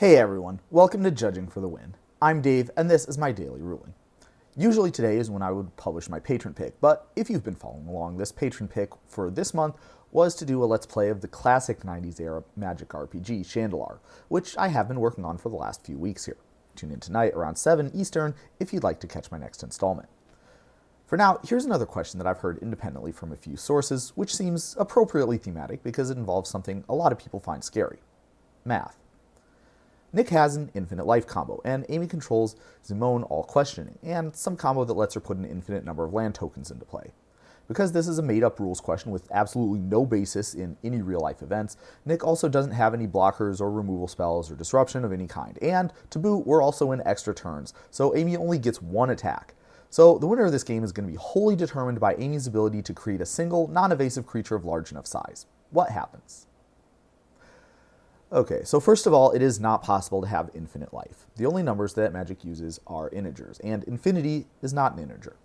Hey everyone, welcome to Judging for the Win. I'm Dave, and this is my daily ruling. Usually today is when I would publish my patron pick, but if you've been following along, this patron pick for this month was to do a Let's Play of the classic 90s era Magic RPG, Chandelar, which I have been working on for the last few weeks here. Tune in tonight around 7 Eastern if you'd like to catch my next installment. For now, here's another question that I've heard independently from a few sources, which seems appropriately thematic because it involves something a lot of people find scary: math. Nick has an infinite life combo, and Amy controls Zimone all questioning, and some combo that lets her put an infinite number of land tokens into play. Because this is a made-up rules question with absolutely no basis in any real-life events, Nick also doesn't have any blockers or removal spells or disruption of any kind, and to boot, we're also in extra turns, so Amy only gets one attack. So the winner of this game is going to be wholly determined by Amy's ability to create a single, non-evasive creature of large enough size. What happens? Okay, so first of all, it is not possible to have infinite life. The only numbers that Magic uses are integers, and infinity is not an integer.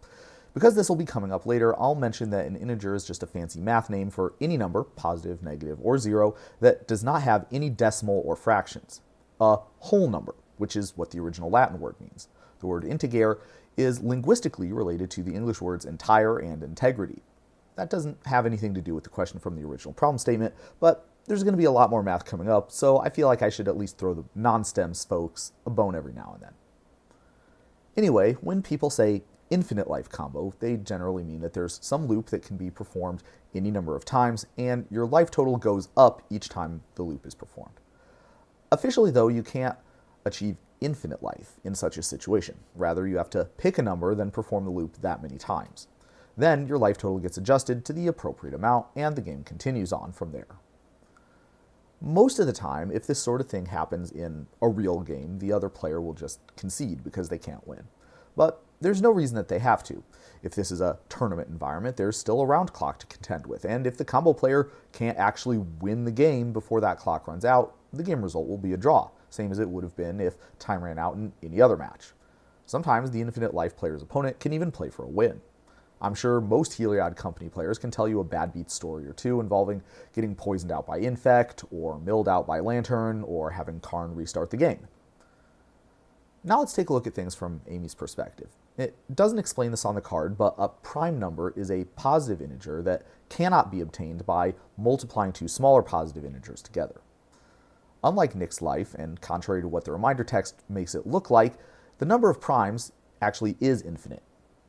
Because this will be coming up later, I'll mention that an integer is just a fancy math name for any number, positive, negative, or zero, that does not have any decimal or fractions. A whole number, which is what the original Latin word means. The word integer is linguistically related to the English words entire and integrity. That doesn't have anything to do with the question from the original problem statement, but there's going to be a lot more math coming up, so I feel like I should at least throw the non-stems folks a bone every now and then. Anyway, when people say infinite life combo, they generally mean that there's some loop that can be performed any number of times, and your life total goes up each time the loop is performed. Officially, though, you can't achieve infinite life in such a situation. Rather, you have to pick a number, then perform the loop that many times. Then your life total gets adjusted to the appropriate amount, and the game continues on from there. Most of the time, if this sort of thing happens in a real game, the other player will just concede because they can't win. But there's no reason that they have to. If this is a tournament environment, there's still a round clock to contend with, and if the combo player can't actually win the game before that clock runs out, the game result will be a draw, same as it would have been if time ran out in any other match. Sometimes the infinite life player's opponent can even play for a win. I'm sure most Heliod Company players can tell you a bad beat story or two involving getting poisoned out by Infect, or milled out by Lantern, or having Karn restart the game. Now let's take a look at things from Amy's perspective. It doesn't explain this on the card, but a prime number is a positive integer that cannot be obtained by multiplying two smaller positive integers together. Unlike Nick's life, and contrary to what the reminder text makes it look like, the number of primes actually is infinite.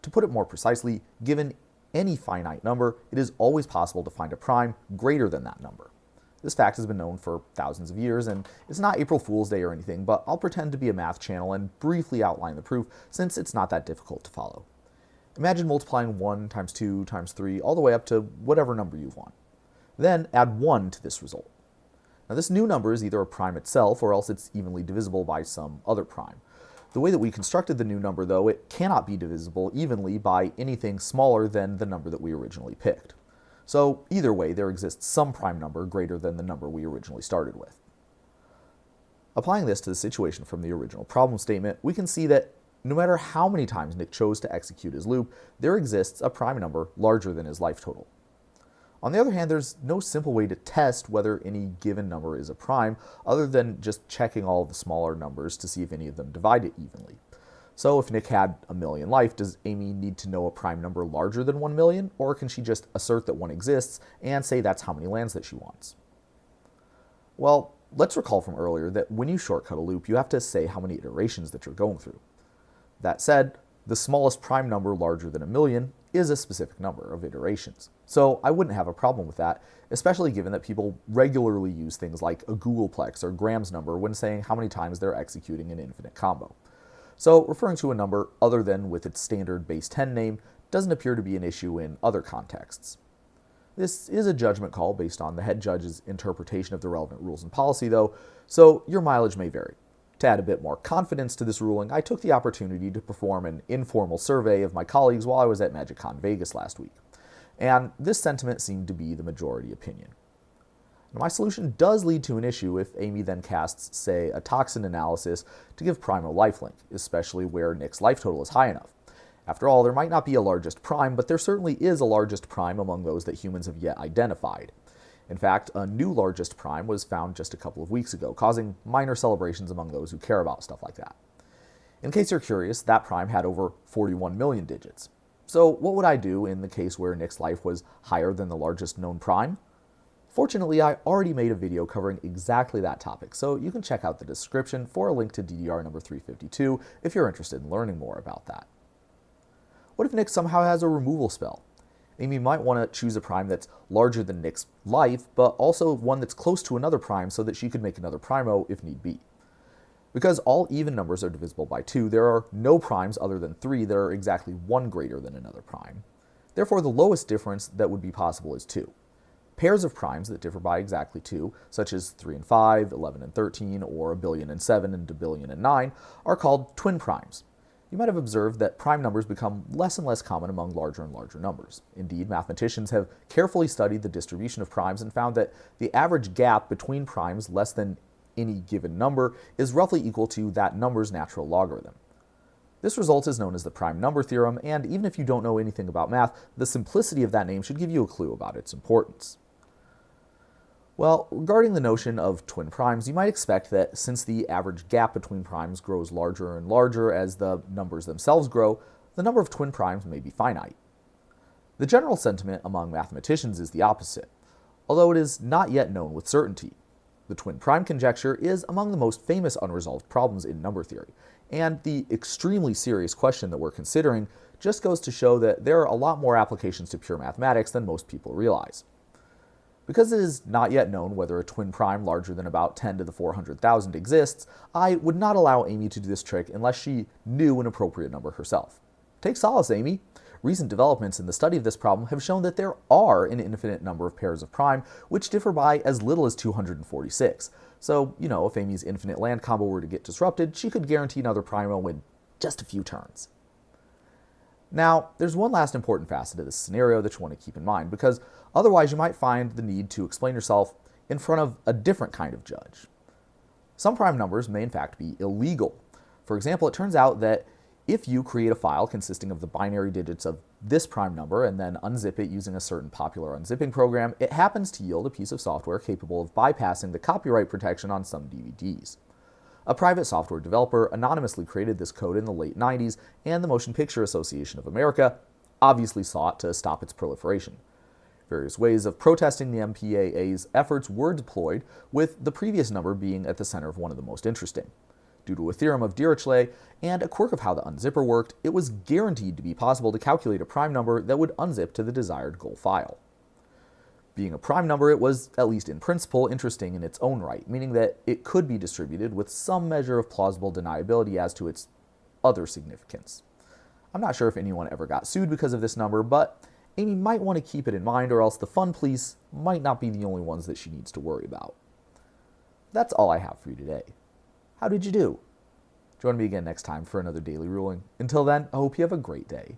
To put it more precisely, given any finite number, it is always possible to find a prime greater than that number. This fact has been known for thousands of years, and it's not April Fool's Day or anything, but I'll pretend to be a math channel and briefly outline the proof since it's not that difficult to follow. Imagine multiplying 1 times 2 times 3 all the way up to whatever number you want. Then add 1 to this result. Now this new number is either a prime itself or else it's evenly divisible by some other prime. The way that we constructed the new number, though, it cannot be divisible evenly by anything smaller than the number that we originally picked. So either way, there exists some prime number greater than the number we originally started with. Applying this to the situation from the original problem statement, we can see that no matter how many times Nick chose to execute his loop, there exists a prime number larger than his life total. On the other hand, there's no simple way to test whether any given number is a prime other than just checking all of the smaller numbers to see if any of them divide it evenly. So if Nick had 1,000,000 life, does Amy need to know a prime number larger than 1,000,000, or can she just assert that one exists and say that's how many lands that she wants? Well, let's recall from earlier that when you shortcut a loop, you have to say how many iterations that you're going through. That said, the smallest prime number larger than 1,000,000 is a specific number of iterations. So I wouldn't have a problem with that, especially given that people regularly use things like a Googleplex or Graham's number when saying how many times they're executing an infinite combo. So referring to a number other than with its standard base 10 name doesn't appear to be an issue in other contexts. This is a judgment call based on the head judge's interpretation of the relevant rules and policy, though, so your mileage may vary. To add a bit more confidence to this ruling, I took the opportunity to perform an informal survey of my colleagues while I was at MagicCon Vegas last week, and this sentiment seemed to be the majority opinion. Now, my solution does lead to an issue if Amy then casts, say, a toxin analysis to give Prime a lifelink, especially where Nick's life total is high enough. After all, there might not be a largest prime, but there certainly is a largest prime among those that humans have yet identified. In fact, a new largest prime was found just a couple of weeks ago, causing minor celebrations among those who care about stuff like that. In case you're curious, that prime had over 41 million digits. So what would I do in the case where Nick's life was higher than the largest known prime? Fortunately, I already made a video covering exactly that topic, so you can check out the description for a link to DDR number 352 if you're interested in learning more about that. What if Nick somehow has a removal spell? Amy might want to choose a prime that's larger than Nick's life, but also one that's close to another prime so that she could make another primo if need be. Because all even numbers are divisible by 2, there are no primes other than 3 that are exactly 1 greater than another prime. Therefore, the lowest difference that would be possible is 2. Pairs of primes that differ by exactly 2, such as 3 and 5, 11 and 13, or a billion and 7 and a billion and 9, are called twin primes. You might have observed that prime numbers become less and less common among larger and larger numbers. Indeed, mathematicians have carefully studied the distribution of primes and found that the average gap between primes less than any given number is roughly equal to that number's natural logarithm. This result is known as the prime number theorem, and even if you don't know anything about math, the simplicity of that name should give you a clue about its importance. Well, regarding the notion of twin primes, you might expect that since the average gap between primes grows larger and larger as the numbers themselves grow, the number of twin primes may be finite. The general sentiment among mathematicians is the opposite, although it is not yet known with certainty. The twin prime conjecture is among the most famous unresolved problems in number theory, and the extremely serious question that we're considering just goes to show that there are a lot more applications to pure mathematics than most people realize. Because it is not yet known whether a twin prime larger than about 10 to the 400,000 exists, I would not allow Amy to do this trick unless she knew an appropriate number herself. Take solace, Amy. Recent developments in the study of this problem have shown that there are an infinite number of pairs of prime, which differ by as little as 246. So, if Amy's infinite land combo were to get disrupted, she could guarantee another primo in just a few turns. Now, there's one last important facet of this scenario that you want to keep in mind, because otherwise you might find the need to explain yourself in front of a different kind of judge. Some prime numbers may in fact be illegal. For example, it turns out that if you create a file consisting of the binary digits of this prime number and then unzip it using a certain popular unzipping program, it happens to yield a piece of software capable of bypassing the copyright protection on some DVDs. A private software developer anonymously created this code in the late 90s, and the Motion Picture Association of America obviously sought to stop its proliferation. Various ways of protesting the MPAA's efforts were deployed, with the previous number being at the center of one of the most interesting. Due to a theorem of Dirichlet and a quirk of how the unzipper worked, it was guaranteed to be possible to calculate a prime number that would unzip to the desired goal file. Being a prime number, it was, at least in principle, interesting in its own right, meaning that it could be distributed with some measure of plausible deniability as to its other significance. I'm not sure if anyone ever got sued because of this number, but Amy might want to keep it in mind, or else the fun police might not be the only ones that she needs to worry about. That's all I have for you today. How did you do? Join me again next time for another daily ruling. Until then, I hope you have a great day.